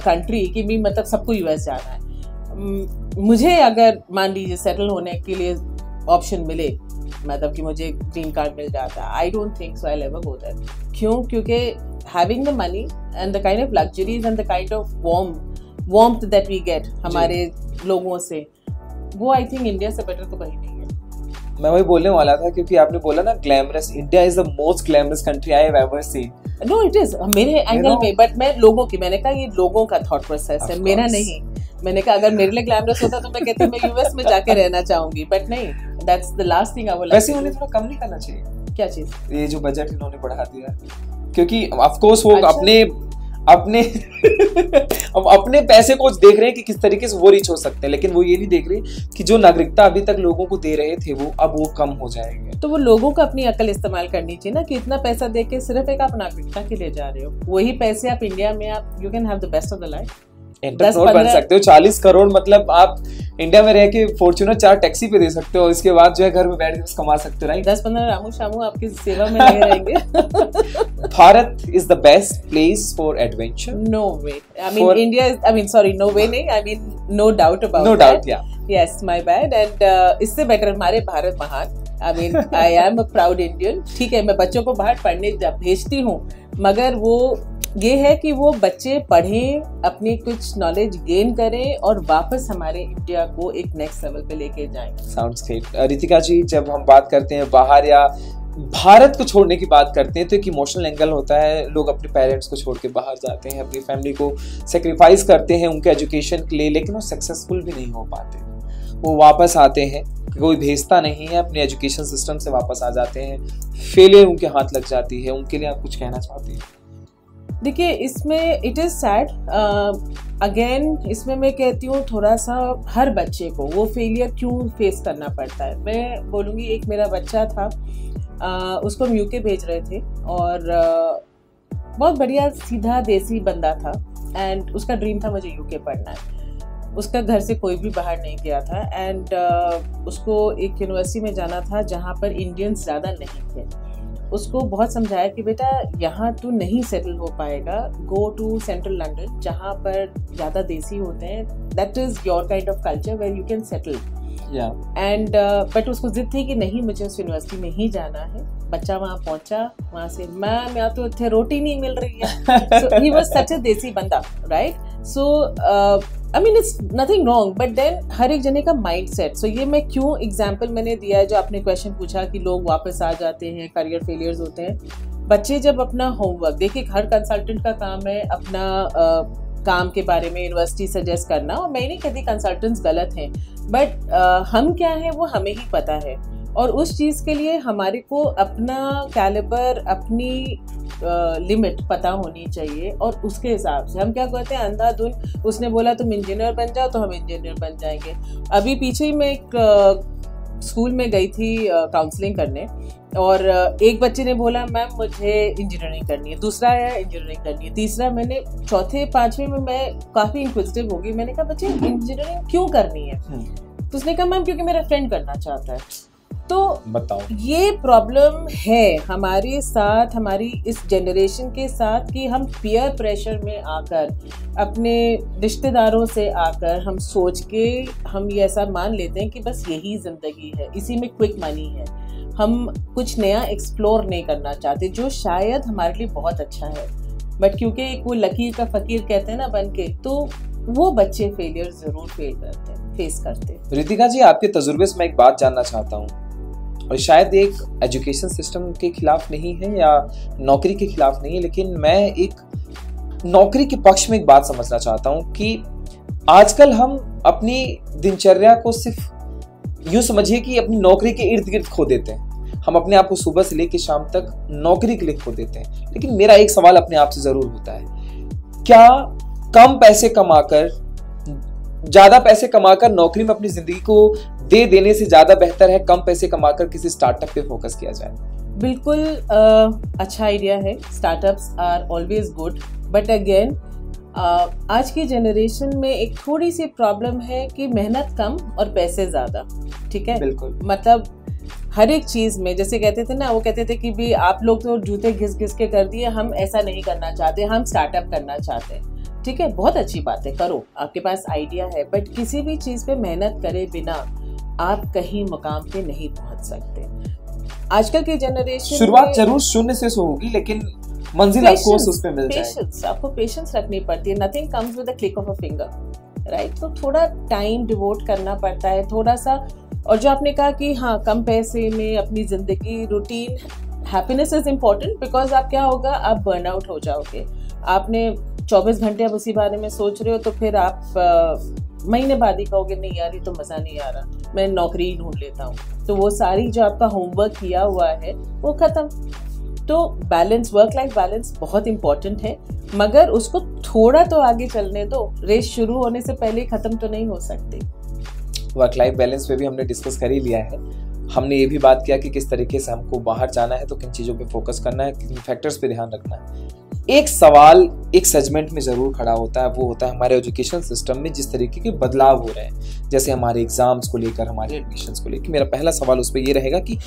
country कि भी मतलब सबको US जाना है। मुझे अगर मान लीजिए सेटल होने के लिए ऑप्शन मिले, मतलब कि मुझे ग्रीन कार्ड मिल जाता, I don't think so I will ever go there. क्यों? क्योंकि having the money and the kind of luxuries and the kind of warmth that we get हमारे लोगों से, वो आई थिंक इंडिया से बेटर तो कहीं नहीं है। मैं वही बोलने वाला था, क्योंकि आपने बोला ना glamorous, India is the most glamorous country I have ever seen. No it is मेरे एंगल में, बट मैं लोगों की, मैंने कहा ये लोगों का थॉट प्रोसेस है, मेरा नहीं। मैंने कहा अगर मेरे लिए ग्लैमरस होता तो मैं कहती मैं US में जाके रहना चाहूंगी, बट नहीं, that's the last thing I would like. वैसे उन्हें थोड़ा कम नहीं करना चाहिए? क्या चीज? ये जो बजट इन्होंने बढ़ा दिया, क्योंकि ऑफ कोर्स वो अपने अपने पैसे को देख रहे हैं कि किस तरीके से वो रिच हो सकते हैं, लेकिन वो ये नहीं देख रहे कि जो नागरिकता अभी तक लोगों को दे रहे थे वो अब वो कम हो जाएंगे। तो वो लोगों को अपनी अकल इस्तेमाल करनी चाहिए ना, कि इतना पैसा दे के सिर्फ एक आप नागरिकता के लिए जा रहे हो, वही पैसे आप इंडिया में आप you can have the best of the life, entrepreneur बन सकते हो। 40 करोड़ मतलब आप इंडिया में रह के फॉर्च्यूनर 4 टैक्सी पे दे सकते हो, इसके बाद जो है घर में बैठ के कमा सकते हो, राइट? 10-15 रामू शामू आपकी सेवा में लगे रहेंगे। Bharat is the best place for adventure? No way, I mean India is, I mean sorry, no way नहीं, I mean no doubt about, no doubt, yeah yes, my bad. And इससे बेटर हमारे भारत महान, I mean I am a proud Indian. ठीक है, मैं बच्चों को बाहर पढ़ने भेजती हूँ, मगर वो ये है कि वो बच्चे पढ़ें, अपनी कुछ नॉलेज गेन करें और वापस हमारे इंडिया को एक नेक्स्ट लेवल पे लेके जाएं। Sounds great. रितिका जी, जब हम बात करते हैं बाहर या भारत को छोड़ने की बात करते हैं तो एक इमोशनल एंगल होता है, लोग अपने पेरेंट्स को छोड़ के बाहर जाते हैं, अपनी फैमिली को सेक्रीफाइस करते हैं उनके एजुकेशन के लिए, लेकिन वो सक्सेसफुल भी नहीं हो पाते, वो वापस आते हैं कोई भेजता नहीं है, अपने एजुकेशन सिस्टम से वापस आ जाते हैं, फेलियर उनके हाथ लग जाती है, उनके लिए आप कुछ कहना चाहते हैं? देखिए, इसमें इट इज़ सैड अगेन, इसमें मैं कहती हूँ थोड़ा सा हर बच्चे को वो फेलियर क्यों फेस करना पड़ता है। मैं बोलूँगी, एक मेरा बच्चा था, उसको हम यूके भेज रहे थे और बहुत बढ़िया सीधा देसी बंदा था एंड उसका ड्रीम था मुझे यूके पढ़ना है। उसका घर से कोई भी बाहर नहीं गया था एंड उसको एक यूनिवर्सिटी में जाना था जहाँ पर इंडियंस ज़्यादा नहीं थे। उसको बहुत समझाया कि बेटा यहाँ तू नहीं सेटल हो पाएगा, गो टू सेंट्रल लंदन जहाँ पर ज़्यादा देसी होते हैं, that is your kind of culture where you can settle. And but उसको जिद थी कि नहीं, मुझे उस यूनिवर्सिटी में ही जाना है। बच्चा वहाँ पहुँचा, वहाँ से मैम यहाँ तो इतने रोटी नहीं मिल रही है। सो he was such a desi बंदा, right. So I mean it's nothing wrong, but then हर एक जने का माइंड सेट। सो ये मैं क्यों एग्जाम्पल मैंने दिया है, जो आपने क्वेश्चन पूछा कि लोग वापस आ जाते हैं, करियर फेलियर्स होते हैं। बच्चे जब अपना होमवर्क, देखिए हर कंसल्टेंट का काम है अपना काम के बारे में यूनिवर्सिटी सजेस्ट करना, और मैं नहीं कहती कंसल्टेंट्स गलत हैं, बट हम क्या हैं वो हमें ही पता है, और उस चीज़ के लिए हमारे को अपना कैलिबर, अपनी लिमिट पता होनी चाहिए। और उसके हिसाब से हम क्या कहते हैं, अंधाधुन उसने बोला तुम इंजीनियर बन जाओ तो हम इंजीनियर बन जाएंगे। अभी पीछे ही मैं एक स्कूल में गई थी काउंसलिंग करने, और एक बच्चे ने बोला मैम मुझे इंजीनियरिंग करनी है, दूसरा है इंजीनियरिंग करनी है, तीसरा, मैंने चौथे पांचवें में मैं काफ़ी इंक्विजिटिव होगी, मैंने कहा बच्चे इंजीनियरिंग क्यों करनी है? तो उसने कहा मैम क्योंकि मेरा फ्रेंड करना चाहता है। तो बताओ, ये प्रॉब्लम है हमारे साथ, हमारी इस जनरेशन के साथ, कि हम पीयर प्रेशर में आकर, अपने रिश्तेदारों से आकर हम सोच के हम ये ऐसा मान लेते हैं कि बस यही ज़िंदगी है, इसी में क्विक मनी है। हम कुछ नया एक्सप्लोर नहीं करना चाहते, जो शायद हमारे लिए बहुत अच्छा है, बट क्योंकि एक वो लकीर का फकीर कहते हैं ना बन के, तो वो बच्चे फेलियर ज़रूर फेस करते हैं। रितिका जी, आपके तजुर्बे से मैं एक बात जानना चाहता हूँ, और शायद एक एजुकेशन सिस्टम के खिलाफ नहीं है या नौकरी के खिलाफ नहीं है, लेकिन मैं एक नौकरी के पक्ष में एक बात समझना चाहता हूँ कि आजकल हम अपनी दिनचर्या को सिर्फ यूँ समझिए कि अपनी नौकरी के इर्द गिर्द खो देते हैं। हम अपने आप को सुबह से लेकर शाम तक नौकरी के लिए खो देते हैं। लेकिन मेरा एक सवाल अपने आप से ज़रूर होता है, क्या कम पैसे कमाकर, ज़्यादा पैसे कमाकर नौकरी में अपनी ज़िंदगी को दे देने से ज़्यादा बेहतर है कम पैसे कमाकर किसी स्टार्टअप पे फोकस किया जाए? बिल्कुल अच्छा आइडिया है, startups are always good, but again आज की जनरेशन में एक थोड़ी सी प्रॉब्लम है कि मेहनत कम और पैसे ज़्यादा। ठीक है, बिल्कुल। मतलब हर एक चीज़ में, जैसे कहते थे ना, वो कहते थे कि भी आप लोग तो जूते घिस घिस के कर दिए, हम ऐसा नहीं करना चाहते, हम स्टार्टअप करना चाहते हैं। ठीक है, बहुत अच्छी बात है, करो, आपके पास आइडिया है, बट किसी भी चीज़ पे मेहनत करे बिना आप कहीं मुकाम पे नहीं पहुंच सकते। आजकल की जनरेशन, शुरुआत जरूर शून्य से होगी, लेकिन मंजिल आपको उस पे मिल जाएगी। आपको पेशेंस रखनी पड़ती है, nothing comes with the click of a finger, right. तो थोड़ा टाइम डिवोट करना पड़ता है, थोड़ा सा। और जो आपने कहा कि हाँ, कम पैसे में अपनी जिंदगी, routine, happiness is important, because आप क्या होगा, आप बर्नआउट हो जाओगे। आपने 24 घंटे आप उसी बारे में सोच रहे हो, तो फिर आप महीने बाद ही कहोगे नहीं यार, ये तो मज़ा नहीं आ रहा, मैं नौकरी ही ढूंढ लेता हूँ। तो वो सारी जो आपका होमवर्क किया हुआ है वो ख़त्म। तो बैलेंस, वर्क लाइफ बैलेंस बहुत इंपॉर्टेंट है, मगर उसको थोड़ा तो आगे चलने दो, रेस शुरू होने से पहले ख़त्म तो नहीं हो सकती। वर्क लाइफ बैलेंस पे भी हमने डिस्कस कर ही लिया है। हमने ये भी बात किया कि किस तरीके से हमको बाहर जाना है, तो किन चीज़ों पे फोकस करना है, किन फैक्टर्स पे ध्यान रखना है। एक सवाल एक सेगमेंट में ज़रूर खड़ा होता है, वो होता है हमारे एजुकेशन सिस्टम में जिस तरीके के बदलाव हो रहे हैं, जैसे हमारे एग्जाम्स को लेकर, हमारे एडमिशन्स को लेकर। मेरा पहला सवाल उस पर ये रहेगा कि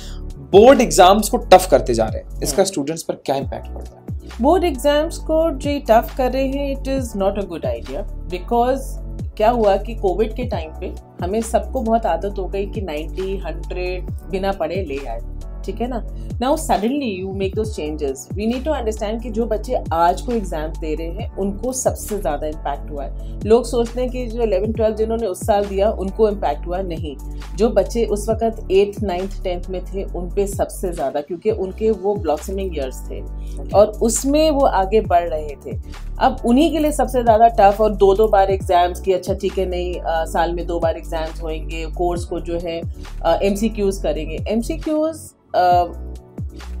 बोर्ड एग्जाम्स को टफ करते जा रहे हैं, इसका स्टूडेंट्स पर क्या इम्पैक्ट पड़ रहा है? बोर्ड एग्जाम्स को जो टफ कर रहे हैं, it is not a good idea, because क्या हुआ कि कोविड के टाइम पे हमें सबको बहुत आदत हो गई कि 90, 100 बिना पढ़े ले आए। ठीक है ना। Now suddenly you make those changes, we need to understand कि जो बच्चे आज को एग्जाम दे रहे हैं उनको सबसे ज़्यादा इम्पैक्ट हुआ है। लोग सोचते हैं कि जो 11-12 जिन्होंने उस साल दिया उनको इम्पैक्ट हुआ, नहीं, जो बच्चे उस वक्त 8th 9th 10th में थे उन पे सबसे ज़्यादा, क्योंकि उनके वो ब्लॉसमिंग ईयर्स थे और उसमें वो आगे बढ़ रहे थे। अब उन्हीं के लिए सबसे ज़्यादा टफ, और 2-2 बार एग्जाम्स की, अच्छा ठीक है नहीं साल में 2 बार एग्जाम्स होंगे, कोर्स को जो है MCQs करेंगे। MCQs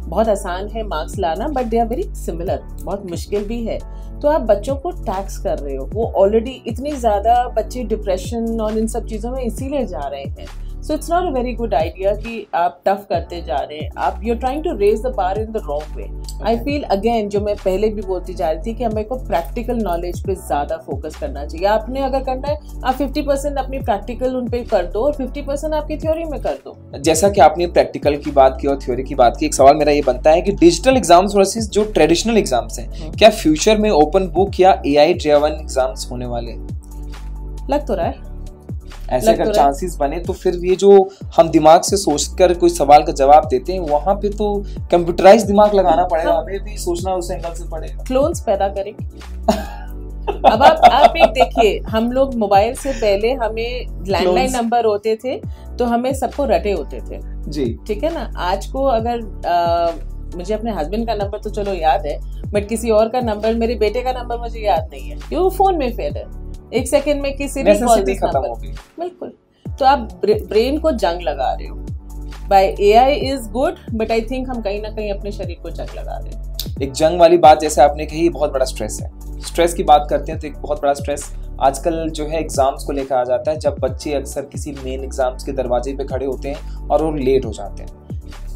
बहुत आसान है मार्क्स लाना, but they are very similar, बहुत मुश्किल भी है। तो आप बच्चों को टैक्स कर रहे हो, वो ऑलरेडी इतनी ज़्यादा बच्चे डिप्रेशन और इन सब चीज़ों में इसीलिए जा रहे हैं। So it's not a very good idea कि आप टफ करते जा रहे हैं, आप you are trying to raise the bar in the wrong way. I feel again, जो मैं पहले भी बोलती जा रही थी कि हमें को प्रैक्टिकल नॉलेज पे ज़्यादा फोकस करना चाहिए। आपने अगर करना है, आप 50% अपनी प्रैक्टिकल उन पे कर दो और 50% आपकी थ्योरी में कर दो। जैसा कि आपने प्रैक्टिकल की बात की और थ्योरी की बात की, एक सवाल मेरा ये बनता है कि डिजिटल एग्जाम्स वर्सेस जो ट्रेडिशनल एग्जाम्स हैं, क्या फ्यूचर में ओपन बुक या AI ड्रिवन एग्जाम्स होने वाले? लग तो रहा है ऐसे अगर चांसेस बने तो फिर ये जो हम दिमाग से सोचकर कोई सवाल का जवाब देते हैं, वहां पे तो कंप्यूटराइज दिमाग लगाना पड़ेगा, हमें भी सोचना उस एंगल से पड़ेगा। क्लोन्स पैदा करेंगे। अब आप एक देखिए, हम लोग मोबाइल से पहले हमें लैंडलाइन नंबर होते थे तो हमें सबको रटे होते थे जी, ठीक है ना। आज को अगर मुझे अपने हस्बैंड का नंबर तो चलो याद है, बट किसी और का नंबर, मेरे बेटे का नंबर मुझे याद नहीं है, ये वो फोन में फेड है, 1 सेकंड में किसी भी कॉल दिस नंबर। बिल्कुल, तो आप ब्रेन को जंग लगा रहे हो। By AI is good, but I think हम कहीं ना कहीं अपने शरीर को जंग लगा रहे हैं। एक जंग वाली बात जैसे आपने कही, बहुत बड़ा स्ट्रेस है। स्ट्रेस की बात करते हैं तो एक बहुत बड़ा स्ट्रेस आजकल जो है एग्जाम्स को लेकर आ जाता है, जब बच्चे अक्सर किसी मेन एग्जाम्स के दरवाजे पे खड़े होते हैं और वो लेट हो जाते हैं।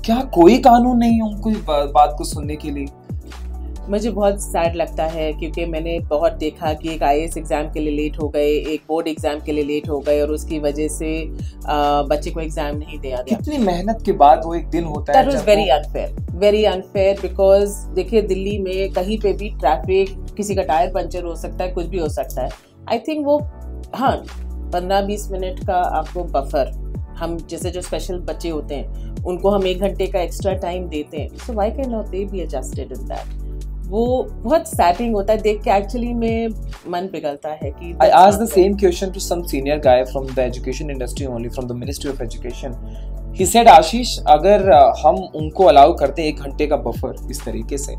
क्या कोई कानून नहीं है उनको बात को सुनने के लिए? मुझे बहुत सैड लगता है, क्योंकि मैंने बहुत देखा कि एक IAS एग्ज़ाम के लिए लेट हो गए, एक बोर्ड एग्ज़ाम के लिए लेट हो गए, और उसकी वजह से बच्चे को एग्ज़ाम नहीं दिया गया। कितनी मेहनत के बाद वो एक दिन होता है। That was very unfair because देखिए दिल्ली में कहीं पे भी ट्रैफिक, किसी का टायर पंचर हो सकता है, कुछ भी हो सकता है। आई थिंक वो, हाँ, 15-20 मिनट का आपको बफर, हम जैसे जो स्पेशल बच्चे होते हैं उनको हम 1 घंटे का एक्स्ट्रा टाइम देते हैं, so why can not they be adjusted in that. वो बहुत सैटिंग होता है देख के, एक्चुअली में मन पिघलता है कि I asked the same question to some senior guy from the education industry, only from the Ministry of Education. He said, आशीष, अगर हम उनको अलाउ करते हैं 1 घंटे का बफर इस तरीके से,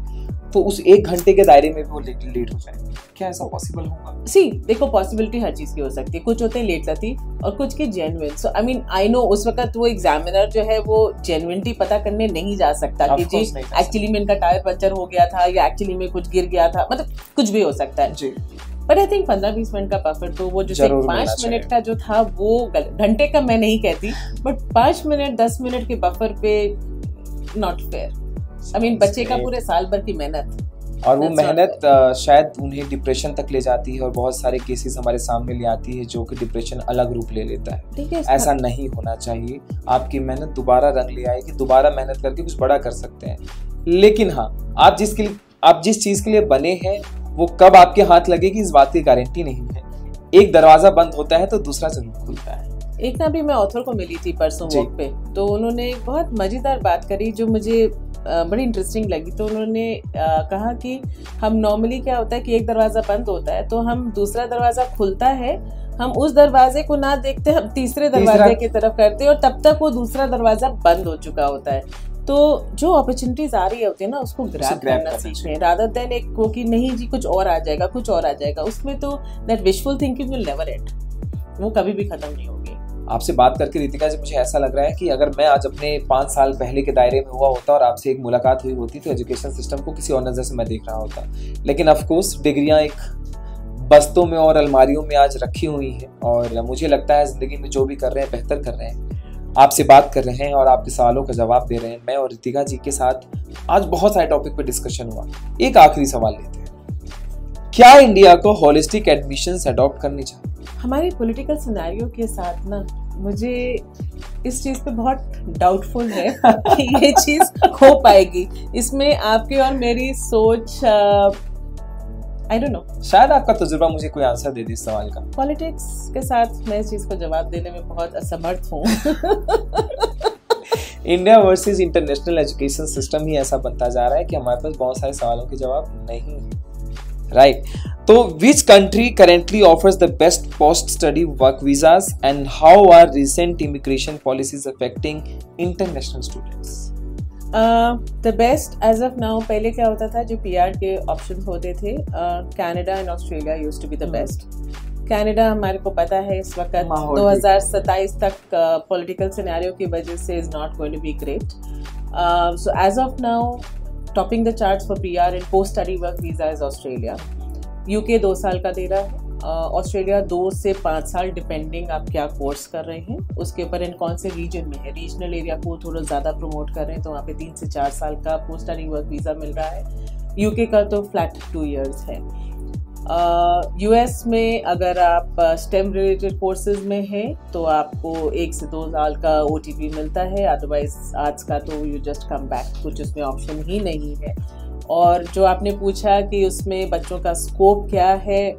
तो उस 1 घंटे के दायरे में भी वो लेट हो जाए। क्या ऐसा पॉसिबल होगा? सी देखो, पॉसिबिलिटी हर चीज की हो सकती है, कुछ होते हैं लेट लती और कुछ की genuine. So I mean I know उस वक्त वो एग्जामिनर जो है वो जेन्युइनिटी पता करने नहीं जा सकता कि जी एक्चुअली में इनका टायर पंचर हो गया था या एक्चुअली में कुछ गिर गया था, मतलब कुछ भी हो सकता है जी। बट आई थिंक 15-20 मिनट का बफर, तो वो जो 5 मिनट का जो था वो घंटे का मैं नहीं कहती, बट 5 मिनट 10 मिनट के बफर पे नॉट फेयर। आई मीन बच्चे का पूरे साल भर की मेहनत, और वो मेहनत शायद उन्हें डिप्रेशन तक ले जाती है, और बहुत सारे केसेस हमारे सामने ले आती है जो कि डिप्रेशन अलग रूप ले लेता है। ऐसा नहीं होना चाहिए। आपकी मेहनत दोबारा रंग ले आएगी, दोबारा मेहनत करके कुछ बड़ा कर सकते हैं। लेकिन हाँ, आप जिस चीज के लिए बने हैं वो कब आपके हाथ लगेगी इस बात की गारंटी नहीं है। एक दरवाजा बंद होता है तो दूसरा जरूर खुलता है। एक ना भी मैं ऑथर को मिली थी परसों वॉक पे, तो उन्होंने एक बहुत मजेदार बात करी जो मुझे बड़ी इंटरेस्टिंग लगी। तो उन्होंने कहा कि हम नॉर्मली क्या होता है कि एक दरवाज़ा बंद होता है तो हम दूसरा दरवाज़ा खुलता है, हम उस दरवाजे को ना देखते, हम तीसरे दरवाजे की तरफ करते हैं और तब तक वो दूसरा दरवाज़ा बंद हो चुका होता है। तो जो अपॉर्चुनिटीज आ रही होती है ना उसको ग्रैब करना सीखें, रादर देन एक को कि नहीं जी कुछ और आ जाएगा, कुछ और आ जाएगा। उसमें तो that wishful thinking will never and, वो कभी भी खत्म नहीं होगी। आपसे बात करके रितिका जी मुझे ऐसा लग रहा है कि अगर मैं आज अपने 5 साल पहले के दायरे में हुआ होता और आपसे एक मुलाकात हुई होती तो एजुकेशन सिस्टम को किसी और नज़र से मैं देख रहा होता। लेकिन ऑफ कोर्स डिग्रियां एक बस्तों में और अलमारियों में आज रखी हुई हैं, और मुझे लगता है ज़िंदगी में जो भी कर रहे हैं बेहतर कर रहे हैं। आपसे बात कर रहे हैं और आपके सवालों का जवाब दे रहे हैं। मैं और रितिका जी के साथ आज बहुत सारे टॉपिक पे डिस्कशन हुआ। एक आखिरी सवाल लेते हैं, क्या इंडिया को होलिस्टिक एडमिशंस अडॉप्ट करनी चाहिए? हमारी पॉलिटिकल सिनेरियो के साथ ना मुझे इस चीज़ पे बहुत डाउटफुल है कि ये चीज़ हो पाएगी। इसमें आपकी और मेरी सोच आई डोंट नो, शायद आपका तजुर्बा मुझे कोई आंसर दे दे इस सवाल का। पॉलिटिक्स के साथ मैं इस चीज़ को जवाब देने में बहुत असमर्थ हूँ। India versus international education system ही ऐसा बनता जा रहा है कि हमारे पास बहुत सारे सवालों के जवाब नहीं है, राइट? तो which country currently offers the best post study work visas and how are recent immigration policies affecting international students? The best as of now, पहले क्या होता था जो पीआर के ऑप्शन होते थे, Canada and Australia used to be the best. Canada हमारे को पता है इस वक्त 2027 तक पॉलिटिकल सिनेरियो की वजह से is not going to be great. So as of now topping the charts for PR and post study work visa is Australia. UK 2 साल का दे रहा है, ऑस्ट्रेलिया 2 से 5 साल डिपेंडिंग आप क्या कोर्स कर रहे हैं उसके ऊपर, इन कौन से रीजन में है। रीजनल एरिया को थोड़ा ज़्यादा प्रमोट कर रहे हैं तो वहाँ पे 3 से 4 साल का पोस्ट स्टडी वर्क वीज़ा मिल रहा है। यूके का तो फ्लैट 2 इयर्स है। यूएस में अगर आप स्टेम रिलेटेड कोर्सेज में हैं तो आपको 1 से 2 साल का OTP मिलता है, अदरवाइज आर्ट्स का तो यू जस्ट कम बैक, कुछ उसमें ऑप्शन ही नहीं है। और जो आपने पूछा कि उसमें बच्चों का स्कोप क्या है,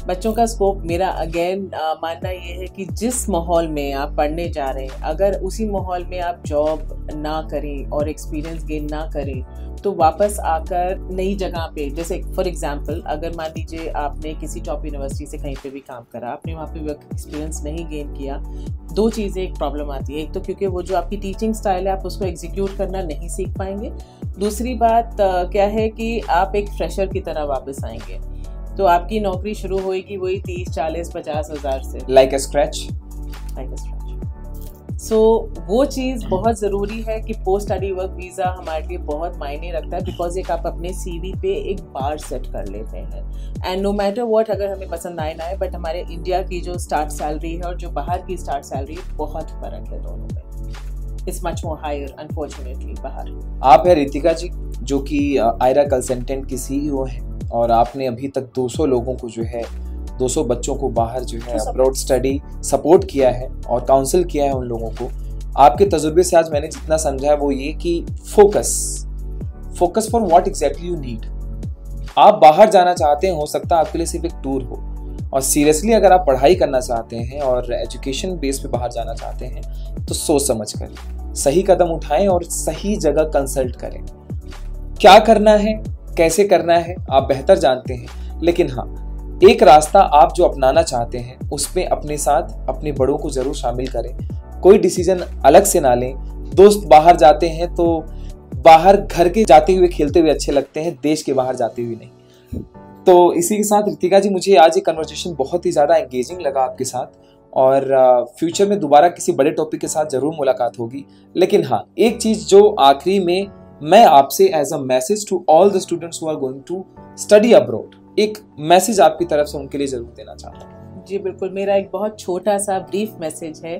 बच्चों का स्कोप मेरा अगेन मानना ये है कि जिस माहौल में आप पढ़ने जा रहे हैं अगर उसी माहौल में आप जॉब ना करें और एक्सपीरियंस गेन ना करें तो वापस आकर नई जगह पे, जैसे फॉर एग्जांपल अगर मान लीजिए आपने किसी टॉप यूनिवर्सिटी से कहीं पे भी काम करा, आपने वहाँ पे वर्क एक्सपीरियंस नहीं गेन किया, 2 चीज़ें एक प्रॉब्लम आती है। एक तो क्योंकि वो जो आपकी टीचिंग स्टाइल है आप उसको एग्जीक्यूट करना नहीं सीख पाएंगे। दूसरी बात क्या है कि आप एक फ्रेशर की तरह वापस आएंगे तो आपकी नौकरी शुरू होएगी वही 30, 40, 50 हज़ार से, लाइक अ स्क्रैच। सो वो चीज़ बहुत ज़रूरी है कि पोस्ट स्टडी वर्क वीज़ा हमारे लिए बहुत मायने रखता है, बिकॉज एक आप अपने CV पे एक बार सेट कर लेते हैं एंड नो मैटर व्हाट, अगर हमें पसंद आए ना आए, बट हमारे इंडिया की जो स्टार्ट सैलरी है और जो बाहर की स्टार्ट सैलरी है बहुत फ़र्क है दोनों में। It's much more higher unfortunately बाहर। आप है रितिका जी जो कि आयरा कंसल्टेंट की CEO है और आपने अभी तक 200 लोगों को जो है 200 बच्चों को बाहर जो है अब्रॉड स्टडी सपोर्ट किया है और काउंसिल किया है उन लोगों को। आपके तजुर्बे से आज मैंने जितना समझा है वो ये कि focus for what exactly you need. आप बाहर जाना चाहते हैं, हो सकता है आपके लिए सिर्फ एक टूर हो, और सीरियसली अगर आप पढ़ाई करना चाहते हैं और एजुकेशन बेस पे बाहर जाना चाहते हैं तो सोच समझ कर सही कदम उठाएं और सही जगह कंसल्ट करें। क्या करना है, कैसे करना है आप बेहतर जानते हैं, लेकिन हाँ एक रास्ता आप जो अपनाना चाहते हैं उसमें अपने साथ अपने बड़ों को जरूर शामिल करें। कोई डिसीजन अलग से ना लें। दोस्त बाहर जाते हैं तो बाहर घर के जाते हुए खेलते हुए अच्छे लगते हैं, देश के बाहर जाते हुए नहीं। तो इसी के साथ रितिका जी मुझे आज ये कन्वर्सेशन बहुत ही ज़्यादा एंगेजिंग लगा आपके साथ, और फ्यूचर में दोबारा किसी बड़े टॉपिक के साथ ज़रूर मुलाकात होगी। लेकिन हाँ एक चीज़ जो आखिरी में मैं आपसे as a message to all the students who are going to study abroad, एक मैसेज आपकी तरफ से उनके लिए जरूर देना चाहता हूँ। जी बिल्कुल, मेरा एक बहुत छोटा सा ब्रीफ मैसेज है।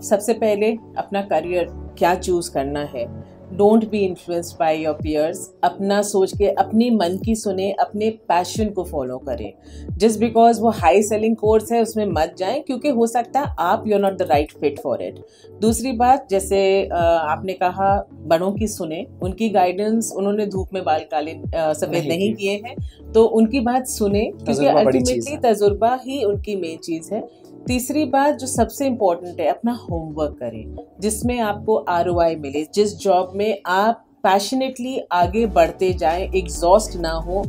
सबसे पहले अपना करियर क्या चूज करना है, don't be influenced by your peers. अपना सोच के अपनी मन की सुने, अपने पैशन को फॉलो करें। जस्ट बिकॉज वो हाई सेलिंग कोर्स है उसमें मत जाएं, क्योंकि हो सकता है आप you are not the right fit for it. दूसरी बात, जैसे आपने कहा बड़ों की सुने, उनकी गाइडेंस, उन्होंने धूप में बाल काले सफेद नहीं किए हैं तो उनकी बात सुने, क्योंकि अल्टीमेटली तजुर्बा ही उनकी मेन चीज़ है। तीसरी बात जो सबसे इम्पोर्टेंट है, अपना होमवर्क करें जिसमें आपको ROI मिले, जिस जॉब में आप पैशनेटली आगे बढ़ते जाएं, एग्जॉस्ट ना हो।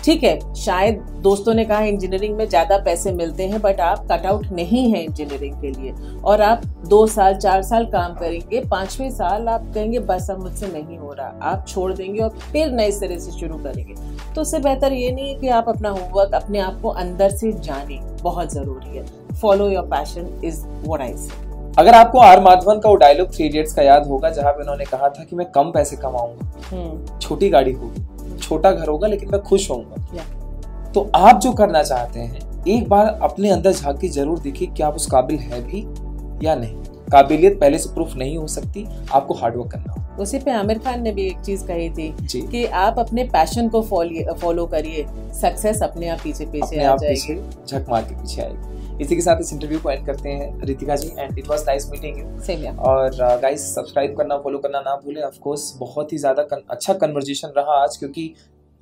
ठीक है, शायद दोस्तों ने कहा इंजीनियरिंग में ज़्यादा पैसे मिलते हैं, बट आप कट आउट नहीं हैं इंजीनियरिंग के लिए, और आप 2 साल 4 साल काम करेंगे, 5वें साल आप कहेंगे बस अब मुझसे नहीं हो रहा, आप छोड़ देंगे और फिर नए सिरे से शुरू करेंगे। तो उससे बेहतर ये नहीं है कि आप अपना होमवर्क अपने आप को अंदर से जानें, बहुत ज़रूरी है। Follow your passion is what I से। अगर आपको आर माधवन का वो डायलॉग 3 इडियट्स का याद होगा जहां पे उन्होंने कहा था कि मैं कम पैसे कमाऊंगा, छोटी गाड़ी होगी, छोटा घर होगा, लेकिन मैं खुश होऊंगा। तो आप जो करना चाहते हैं एक बार अपने अंदर झांक के जरूर देखिए कि आप उस काबिल है भी या नहीं। काबिलियत पहले से प्रूफ नहीं हो सकती, आपको हार्डवर्क करना होगा। उसी पे आमिर खान ने भी एक चीज कही थी कि आप अपने पैशन को फॉलो करिए, सक्सेस अपने आप पीछे आ जाएगी, झक मार के पीछे आएगी। इसी के साथ इस इंटरव्यू को एंड करते हैं Ritika ji, and it was nice meeting you. Same यार। और गाइस सब्सक्राइब करना, फॉलो करना ना भूलें। ऑफ कोर्स बहुत ही ज़्यादा अच्छा कन्वर्जेशन रहा आज, क्योंकि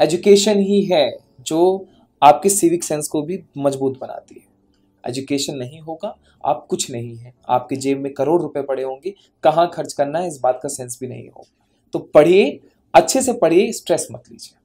एजुकेशन ही है जो आपके सिविक सेंस को भी मजबूत बनाती है। एजुकेशन नहीं होगा आप कुछ नहीं है, आपके जेब में करोड़ रुपए पड़े होंगे, कहाँ खर्च करना है इस बात का सेंस भी नहीं होगा। तो पढ़िए, अच्छे से पढ़िए, स्ट्रेस मत लीजिए।